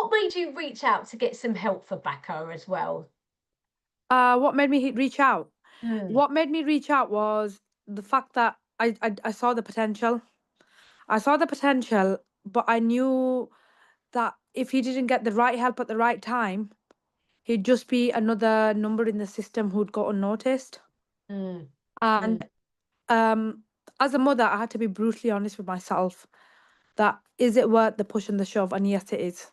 what made you reach out to get some help for Baqar as well? What made me reach out? Mm, What made me reach out was the fact that I saw the potential. I saw the potential, but I knew that if he didn't get the right help at the right time, he'd just be another number in the system who'd go unnoticed. mm, mm, And um, as a mother, I had to be brutally honest with myself that is it worth the push and the shove? And yes, it is.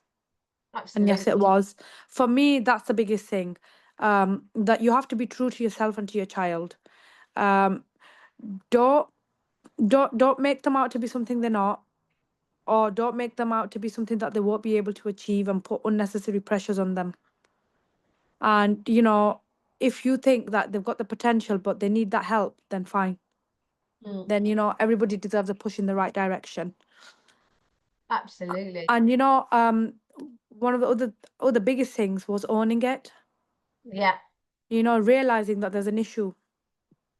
And yes, absolutely. it was. For me, that's the biggest thing. That you have to be true to yourself and to your child. Um, don't don't make them out to be something they're not, or don't make them out to be something that they won't be able to achieve and put unnecessary pressures on them. And if you think that they've got the potential but they need that help, then fine. Mm, Then everybody deserves a push in the right direction. absolutely. And one of the other biggest things was owning it. Yeah, Realizing that there's an issue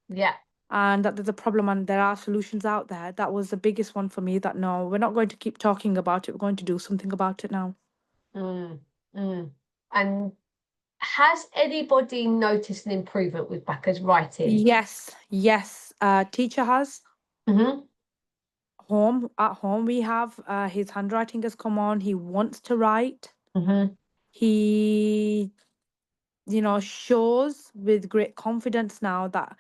yeah. and that there's a problem and there are solutions out there. That was the biggest one for me, that no, we're not going to keep talking about it, we're going to do something about it now. Mm, mm. And has anybody noticed an improvement with Baqar's writing? Yes, yes. Teacher has. Hmm. At home we have his handwriting has come on. He wants to write. Hmm. He shows with great confidence now that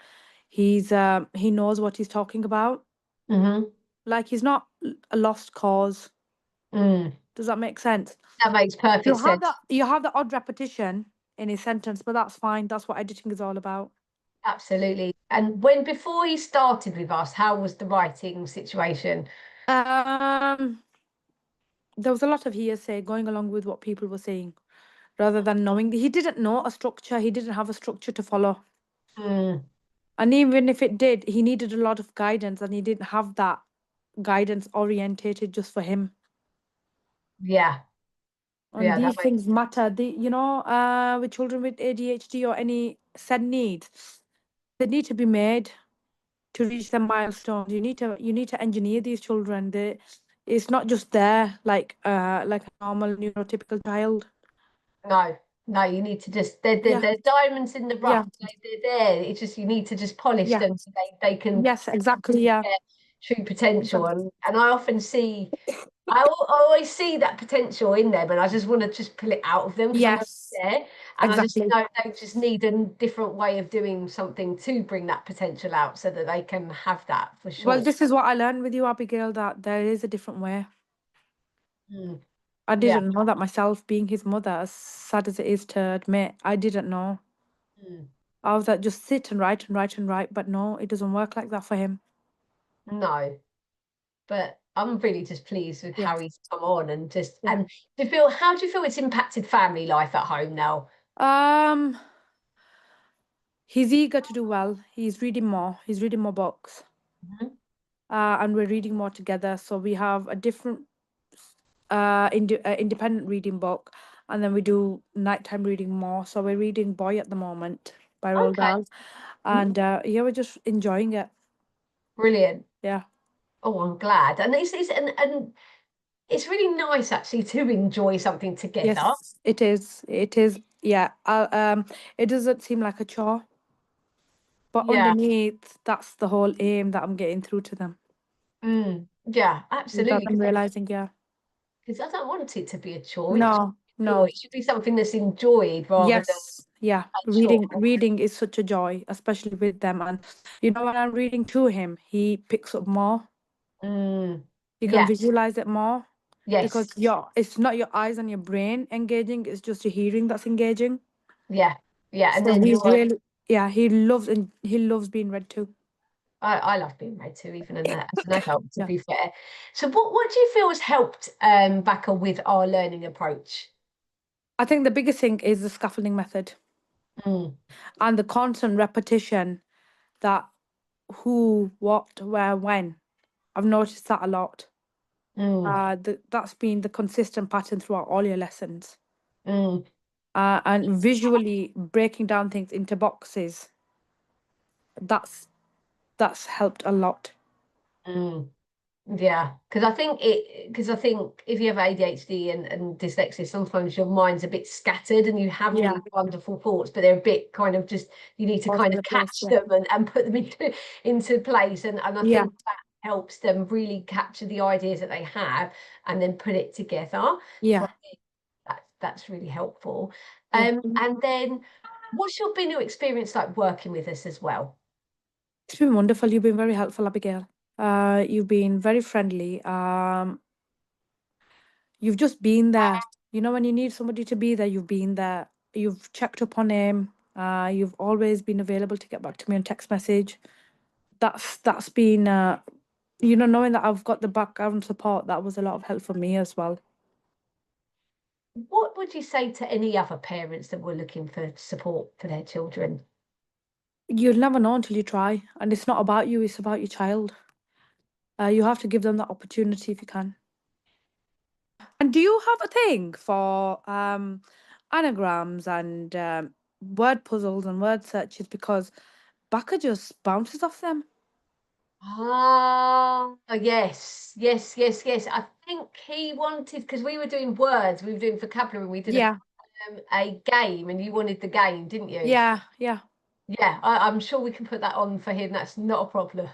he knows what he's talking about. Hmm. Like he's not a lost cause. Mm. Does that make sense? That makes perfect sense. You have the odd repetition in his sentence, but that's fine. That's what editing is all about. Absolutely. And before he started with us, how was the writing situation? Um, there was a lot of hearsay going along with what people were saying, rather than knowing. He didn't know a structure. He didn't have a structure to follow. Mm, And even if it did, he needed a lot of guidance, and he didn't have that guidance orientated just for him. yeah, And yeah, that these makes things matter. With children with ADHD or any said needs, they need to be made to reach their milestones. You need to engineer these children. It's not just there like a normal neurotypical child. no, no, you need to just Yeah, there's diamonds in the yeah, rough. They're there. It's just you need to just polish yeah. them so they can Yes, exactly. Yeah, their true potential. exactly. And I often see I always see that potential in them, and I just want to just pull it out of them because I know it's Yes, there, and I just exactly. know they just need a different way of doing something to bring that potential out so that they can have that for Well, sure. this is what I learned with you, Abigail, that there is a different way. Mm, I yeah. didn't know that myself, being his mother, as sad as it is to admit. I didn't know. Mm. I was like, just sit and write and write and write, but no, it doesn't work like that for him. No, but I'm really just pleased with Yeah, how he's come on and just yeah. and how do you feel it's impacted family life at home now? Um, he's eager to do well. He's reading more. He's reading more books. Mhm. And we're reading more together. So we have a different independent reading book, and then we do nighttime reading more. So we're reading Boy at the moment by Roald Okay. Dahl, Mhm. and yeah, we're just enjoying it. Brilliant. Yeah. Oh, I'm glad. And and it's really nice actually to enjoy something together. Yes, it is. It is. Yeah. It doesn't seem like a chore, but Yeah. underneath, that's the whole aim that I'm getting through to them. Mm. Yeah, That absolutely. I'm realizing, yeah. Because I don't want it to be a chore. It should No, be joy. no. It should be something that's enjoyed rather than Yes, yeah. a chore. Reading is such a joy, especially with them. And when I'm reading to him, he picks up more. Mm. He can Yeah. visualize it more Yes. because it's not your eyes and your brain engaging, it's just your hearing that's engaging. Yeah. Yeah. And So then he's you're really, yeah, he loves being read to. I love being read to, even as an adult, to Yeah. be fair. So what do you feel has helped Baqar with our learning approach? I think the biggest thing is the scaffolding method Mm. and the constant repetition, that who, what, where, when. I've noticed that a lot. Mm. That's been the consistent pattern throughout all your lessons. Mm. And visually breaking down things into boxes, that's that's helped a lot. Mm. Yeah, because I think if you have ADHD and dyslexia, sometimes your mind's a bit scattered and you have all Yeah, these wonderful thoughts, but they're a bit kind of just, you need to all kind over of the place. catch Yeah, them and put them into place. And I yeah, think that helps them really capture the ideas that they have and then put it together. So yeah, I think that's really helpful. yeah. And then what's your been your experience like working with us as well? It's been wonderful. You've been very helpful, Abigail. You've been very friendly. You've just been there. You know, when you need somebody to be there, you've been there. You've checked up on him. You've always been available to get back to me on text message. That's been you know, knowing that I've got the background support, that was a lot of help for me as well. What would you say to any other parents that were looking for support for their children? You'll never know until you try, and it's not about you, it's about your child. You have to give them that opportunity if you can. And do you have a thing for anagrams and word puzzles and word searches? Because Baqar just bounces off them. Ah, yes, yes, yes, yes. I think he wanted, because we were doing words, we were doing vocabulary, and we did Yeah, a game, and you wanted the game, didn't you? yeah, yeah. Yeah, I'm sure we can put that on for him. That's not a problem.